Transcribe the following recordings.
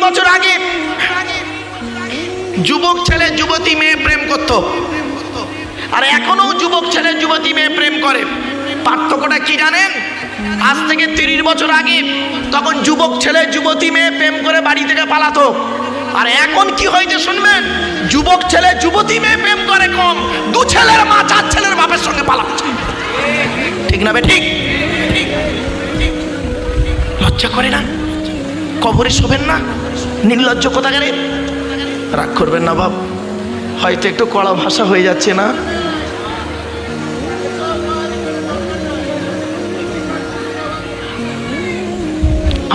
বছর আগে যুবক ছেলে যুবতী মেয়ে প্রেম করত, আর এখনো যুবক ছেলে যুবতী মেয়ে প্রেম করে। পার্থক্যটা কি জানেন? আজ থেকে 30 বছর আগে তখন যুবক ছেলে যুবতী মেয়ে প্রেম করে বাড়ি থেকে পালাতো, আর এখন কি হয়েছে শুনবেন? যুবক ছেলে যুবতী মেয়ে প্রেম করে কম, 2 ছেলের মা 4 ছেলের বাপের সঙ্গে পালাচ্ছে। ঠিক না বে ঠিক? লজ্জা করে না? কবরে শোবেন না? নির্লজ্জ কোথাকারে? রাগ করবেন না বাপ, হয়তো একটু কড়া ভাষা হয়ে যাচ্ছে না?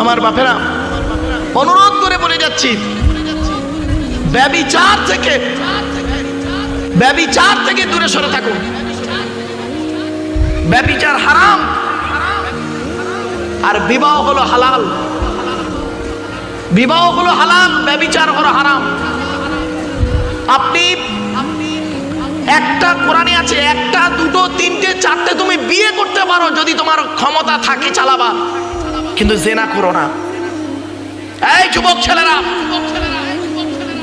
আমার বাপেরা, অনুরোধ করে বলে যাচ্ছি, ব্যভিচার থেকে দূরে সরে থাকুন। ব্যভিচার হারাম, আর বিবাহ হলো হালাল। বিবাহ হলো হালাল, ব্যভিচার হলো হারাম। আপনি একটা কোরআনে আছে, 1, 2, 3, 4 তুমি বিয়ে করতে পারো যদি তোমার ক্ষমতা থাকে চালাবা, কিন্তু জেনা করো না। এই যুবক ছেলেরা,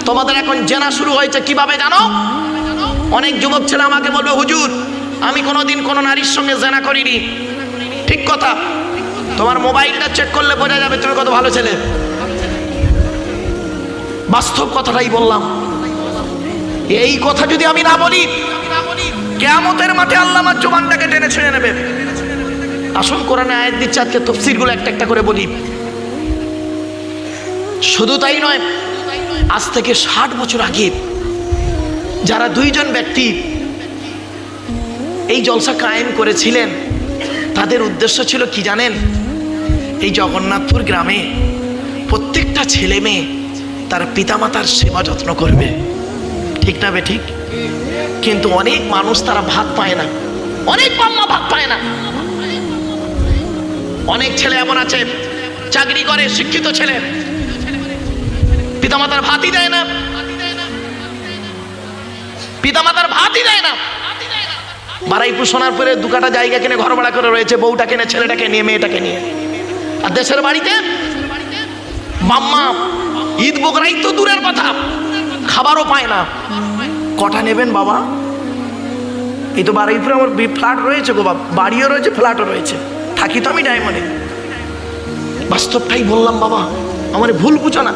তোমাদের এখন জেনা শুরু হয়েছে কিভাবে জানো? অনেক যুবক ছেলে আমাকে বলবে, হুজুর আমি কোনোদিন কোনো নারীর সঙ্গে জেনা করিনি। ঠিক কথা, তোমার মোবাইলটা চেক করলে বোঝা যাবে তুমি কত ভালো ছেলে। বাস্তব কথাটাই বললাম। এই কথা যদি আমি না বলি, কিয়ামতের মাঠে আল্লাহ আমার জবানটাকে টেনে ছেড়ে নেবে। আসুন কোরআনে আয়াত দিচ্ছে, আজকে তাফসীরগুলো একটা করে বলি। শুধু তাই নয়, আজ থেকে 60 বছর আগে যারা 2 জন ব্যক্তি এই জলসা কায়েম করেছিলেন, তাদের উদ্দেশ্য ছিল কি জানেন? এই জগন্নাথপুর গ্রামে প্রত্যেকটা ছেলে মেয়ে তার পিতামাতার সেবা যত্ন করবে। ঠিক না বে ঠিক? কিন্তু অনেক মানুষ তারা ভাত পায় না, অনেক মাম্মা ভাত পায় না। অনেক ছেলে এমন আছে চাকরি করে, শিক্ষিত ছেলে, পিতামাতার ভাতই দেয় না, পিতামাতার ভাতই দেয় না। বারাইপুর সোনারপুরে 2 কাঠা জায়গা কিনে ঘর ভাড়া করে রয়েছে, বউটা কিনে, ছেলেটাকে নিয়ে, মেয়েটাকে নিয়ে। আর দেশের বাড়িতে মাম্মা ঈদ বকরাই তো দূরের কথা, খাবারও পায় না। কটা নেবেন বাবা? এই তো বারাইপুরে আমার ফ্ল্যাট রয়েছে গো বাবা, বাড়িও রয়েছে, ফ্ল্যাটও রয়েছে, থাকি তো আমি ডায়মন্ডে। বাস্তবটাই বললাম বাবা, আমার ভুল বুঝো না।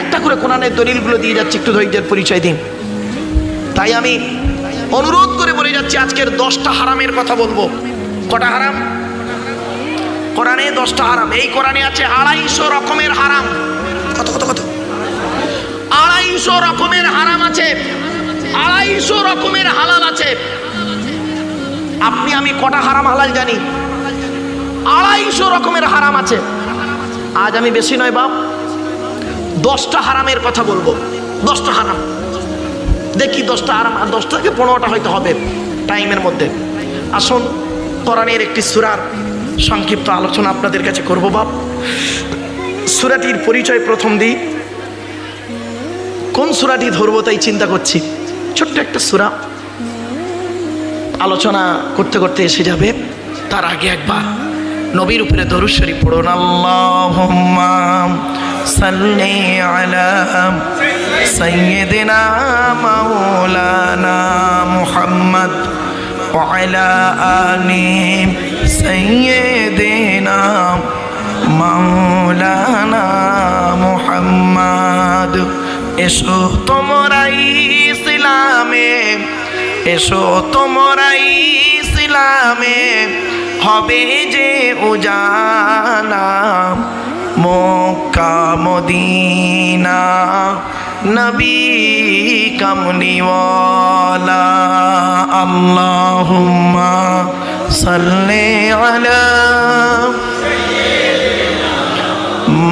একটা করে কোরআনের দলিলগুলো দিয়ে যাচ্ছি, একটু ধৈর্যের পরিচয় দিন। তাই আমি অনুরোধ করে বলে যাচ্ছি, আজকের 10টা হারামের কথা বলবো। কটা হারাম? কোরআনে 10টা হারাম। এই কোরআনে আছে 250 রকমের হারাম। কত 250 রকমের হারাম আছে, 250 রকমের হালাল আছে। আপনি আমি কটা হারাম হালাল জানি? 250 রকমের হারাম আছে। আজ আমি বেশি নয় বাপ, 10টা হারামের কথা বলবো। 10টা হারাম, দেখি 10টা হারাম, 10 থেকে 15টা হয়তো হবে টাইমের মধ্যে। আসুন কোরআনের একটি সূরার সংক্ষিপ্ত আলোচনা আপনাদের কাছে করব বাপ। সূরাটির পরিচয় প্রথম দিই। কোন সূরাটি ধরবো তাই চিন্তা করছি। ছোট্ট একটা সূরা, আলোচনা করতে করতে এসে যাবে। তার আগে একবার নবীর উপরে দরুদ শরীফ পড়ুন। আল্লাহুম্মা সাল্লি আলা সাইয়্যিদিনা মাওলানা মুহাম্মদ ওয়া আলা আলি সাইয়্যিদিনা মাওলানা মুহাম্মদ। এসো তোমরা ইসলামে, এসো তোমরা ইসলামে, হবে যে উজালা মক্কা মদিনা নবী কামলিওয়ালা। আল্লাহুম্মা সাল্লি আলা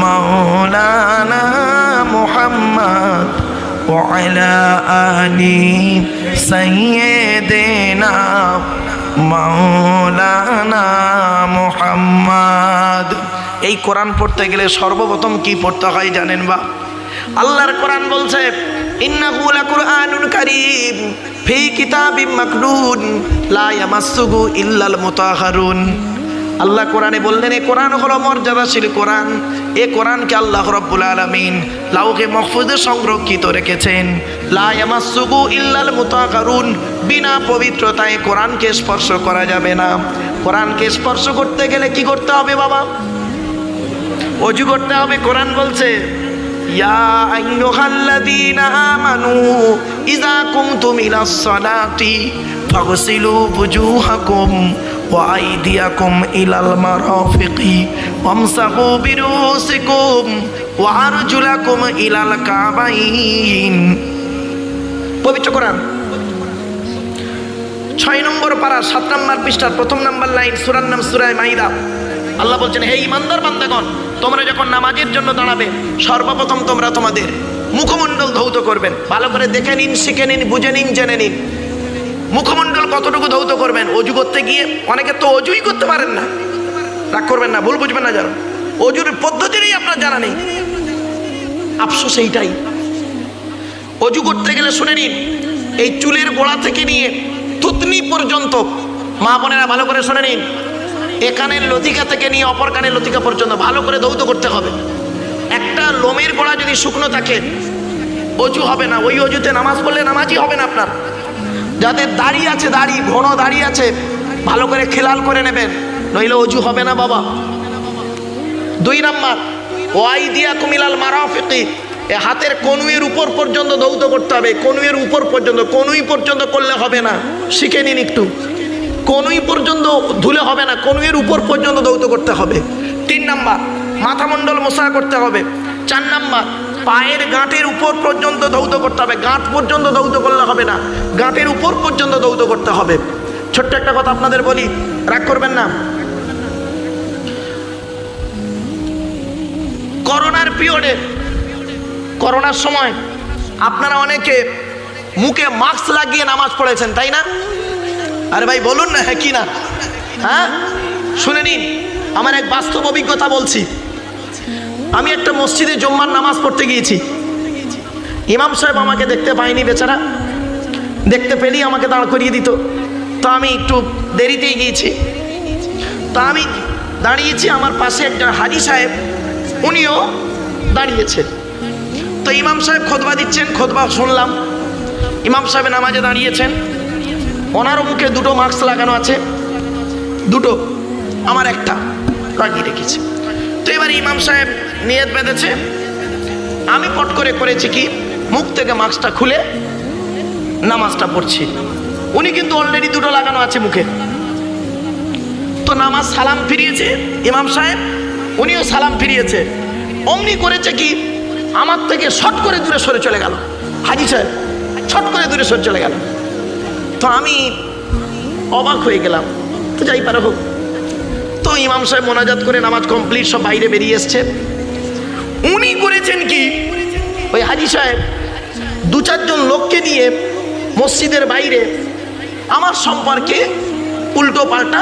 মাওলানা মুহাম্মদ ওয়া আলা আলি সাইয়্যিদিনা মাওলানা মুহাম্মদ। এই কোরআন পড়তে গেলে সর্বপ্রথম কি পড়তে হয় জানেন বা? আল্লাহর কোরআন বলছে, ইন্নাহু লাকুরআনুন কারীম ফি কিতাবিম মাকনুন লা ইয়ামাসসুহু ইল্লাল মুতাহহারুন। আল্লাহ কোরআনে বললেন এ কোরআন হলো মর্যাদাশীল কোরআন। এ কোরআনকে আল্লাহ রাব্বুল আলামিন লাউহে মাহফুজে সংরক্ষিত রেখেছেন। লা ইয়ামাসসুহু ইল্লাল মুতাহহারুন, বিনা পবিত্রতায় কোরআনকে স্পর্শ করা যাবে না। কোরআনকে স্পর্শ করতে গেলে কি করতে হবে বাবা? ওযু করতে হবে। কোরআন বলছে ইয়া আইয়ুহাল্লাযীনা আমানু ইযা কুমতুম ইলাস সালাতি ফাগসিলু বুজুহাকুম ওয়া আইদিয়াকুম ইলাল মারাফিকি ওয়ামসাহু বিরুসিকুম ওয়া আরজুলাকুম ইলাল কাবাইন। পবিত্র কোরআন 6 নম্বর পারা 7 নম্বর পৃষ্ঠার 1 নম্বর লাইন, সূরার নাম সূরা মাইদা। আল্লাহ বলছেন হে ঈমানদার বান্দাগণ, তোমরা যখন নামাজের জন্য দাঁড়াবে সর্বপ্রথম তোমরা তোমাদের মুখমণ্ডল ধৌত করবেন। ভালো করে দেখে নিন, শিখে নিন, বুঝে নিন, জেনে নিন মুখমণ্ডল কতটুকু ধৌত করবেন। অজু করতে গিয়ে অনেকে তো অজুই করতে পারেন না, রাগ করবেন না, ভুল বুঝবেন না, জানো অজুর পদ্ধতিরই আপনার জানা নেই। আফসোস এইটাই। অজু করতে গেলে শুনে নিন, এই চুলের গোড়া থেকে নিয়ে থুতনি পর্যন্ত, মা বোনেরা ভালো করে শুনে নিন, এ কানের লতিকা থেকে নিয়ে অপর কানের লতিকা পর্যন্ত ভালো করে ধৌত করতে হবে। একটা লোমের গোড়া যদি শুকনো থাকে অজু হবে না। ওই অজুতে নামাজ পড়লে নামাজই হবে না আপনার। যাদের দাড়ি আছে, দাড়ি ঘন দাড়ি আছে, ভালো করে খেলাল করে নেবেন, নইলে অজু হবে না বাবা। 2 নাম্বার ওয়াইদিয়াকুম ইলাল মারাফিকি, এ হাতের কনুইয়ের উপর পর্যন্ত ধৌত করতে হবে। কনুইয়ের উপর পর্যন্ত, কনুই পর্যন্ত করলে হবে না, শিখে নিন একটু। কনুই পর্যন্ত ধুলে হবে না, কনুইয়ের উপর পর্যন্ত ধৌত করতে হবে। 3 নাম্বার মাথামণ্ডল মোছা করতে হবে। 4 নাম্বার পায়ের গাঁটের উপর পর্যন্ত ধৌত করতে হবে। গাঁট পর্যন্ত ধৌত করলে হবে না, গাঁটের উপর পর্যন্ত ধৌত করতে হবে। ছোট্ট একটা কথা আপনাদের বলি, রাগ করবেন না। করোনার পিরিয়ডে, করোনার সময় আপনারা অনেকে মুখে মাস্ক লাগিয়ে নামাজ পড়েছেন, তাই না? আরে ভাই বলুন না, হ্যাঁ কি না? হ্যাঁ, শুনে নিন, আমার এক বাস্তব অভিজ্ঞতা বলছি। আমি একটা মসজিদে জুম্মার নামাজ পড়তে গিয়েছি। ইমাম সাহেব আমাকে দেখতে পায়নি বেচারা, দেখতে পেলেই আমাকে দাঁড় করিয়ে দিত। তো আমি একটু দেরিতেই গিয়েছি। তো আমি দাঁড়িয়েছি, আমার পাশে একজন হাজি সাহেব, উনিও দাঁড়িয়েছেন। তো ইমাম সাহেব খুতবা দিচ্ছেন, খুতবা শুনলাম। ইমাম সাহেব নামাজে দাঁড়িয়েছেন, ওনারও মুখে 2টো মাস্ক লাগানো আছে, 2টো, আমার একটা লাগিয়ে রেখেছি। তো এবার ইমাম সাহেব নিয়ত বেঁধেছে, আমি পট করে করেছি কি, মুখ থেকে মাস্কটা খুলে নামাজটা পড়ছি। উনি কিন্তু অলরেডি 2টো লাগানো আছে মুখে। তো নামাজ সালাম ফিরিয়েছে ইমাম সাহেব, উনিও সালাম ফিরিয়েছে। অমনি করেছে কি, আমার থেকে শট করে দূরে সরে চলে গেল হাজি সাহেব, শট করে দূরে সরে চলে গেল। তো আমি অবাক হয়ে গেলাম। তো যাই পারে হোক। তো ইমাম সাহেব মোনাজাত করে নামাজ কমপ্লিট, সব বাইরে বেরিয়ে এসছে। উনি করেছেন কি, ওই হাজি সাহেব 2-4 জন লোককে নিয়ে মসজিদের বাইরে আমার সম্পর্কে উল্টো পাল্টা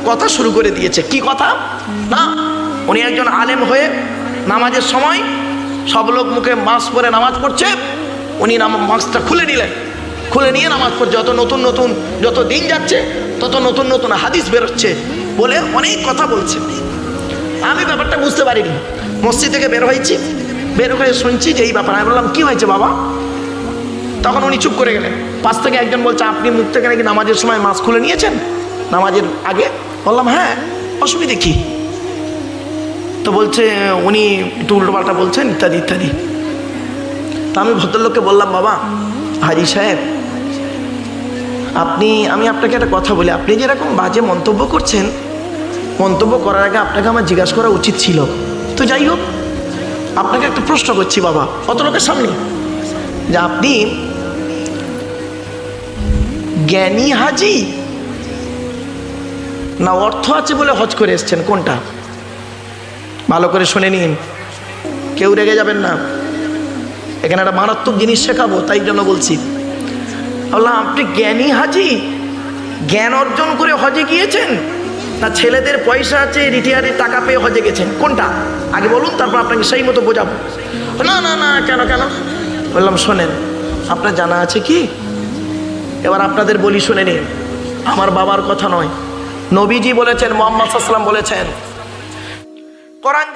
কথা শুরু করে দিয়েছে। কি কথা না, উনি একজন আলেম হয়ে নামাজের সময় সব লোক মুখে মাস্ক পরে নামাজ পড়ছে, উনি মাস্কটা খুলে নিলেন, খুলে নিয়ে নামাজ পড়ছে। যত দিন যাচ্ছে তত নতুন নতুন হাদিস বেরোচ্ছে বলে অনেক কথা বলছে। আমি ব্যাপারটা বুঝতে পারিনি। মসজিদ থেকে বের হয়েছি, বের হয়ে শুনছি যে এই ব্যাপার। আমি বললাম কি হয়েছে বাবা? তখন উনি চুপ করে গেলেন। পাশ থেকে একজন বলছে আপনি মুখ থেকে নাকি নামাজের সময় মাস্ক খুলে নিয়েছেন নামাজের আগে? বললাম হ্যাঁ, অসুবিধে কি? তো বলছে উনি একটু উল্টোপাল্টা বলছেন ইত্যাদি ইত্যাদি। তা আমি ভদ্রলোককে বললাম বাবা হাজি সাহেব, আমি আপনাকে একটা কথা বলি, আপনি যেরকম বাজে মন্তব্য করছেন, মন্তব্য করার আগে আপনাকে আমার জিজ্ঞাসা করা উচিত ছিল। তো যাই হোক, আপনাকে একটা প্রশ্ন করছি বাবা অত লোকের সামনে, যে আপনি জ্ঞানী হাজি না অর্থ আছে বলে হজ করে এসছেন, কোনটা? ভালো করে শুনে নিন, কেউ রেগে যাবেন না। এখানে একটা মারাত্মক জিনিস শেখাবো, তাই জন্য বলছি। বললাম আপনি জ্ঞানী হাজি, জ্ঞান অর্জন করে হজে গিয়েছেন না ছেলেদের পয়সা আছে রিটায়ারের টাকা পেয়ে হজে গেছেন, কোনটা আগে বলুন, তারপর আপনাকে সেই মতো বোঝাবো। না না না, কেন কেন? বললাম শোনেন, আপনার জানা আছে কি, এবার আপনাদের বলি শুনে নিন, আমার বাবার কথা নয়, নবীজি বলেছেন, মুহাম্মদ সাল্লাল্লাহু আলাইহি ওয়াসাল্লাম বলেছেন, কোরআন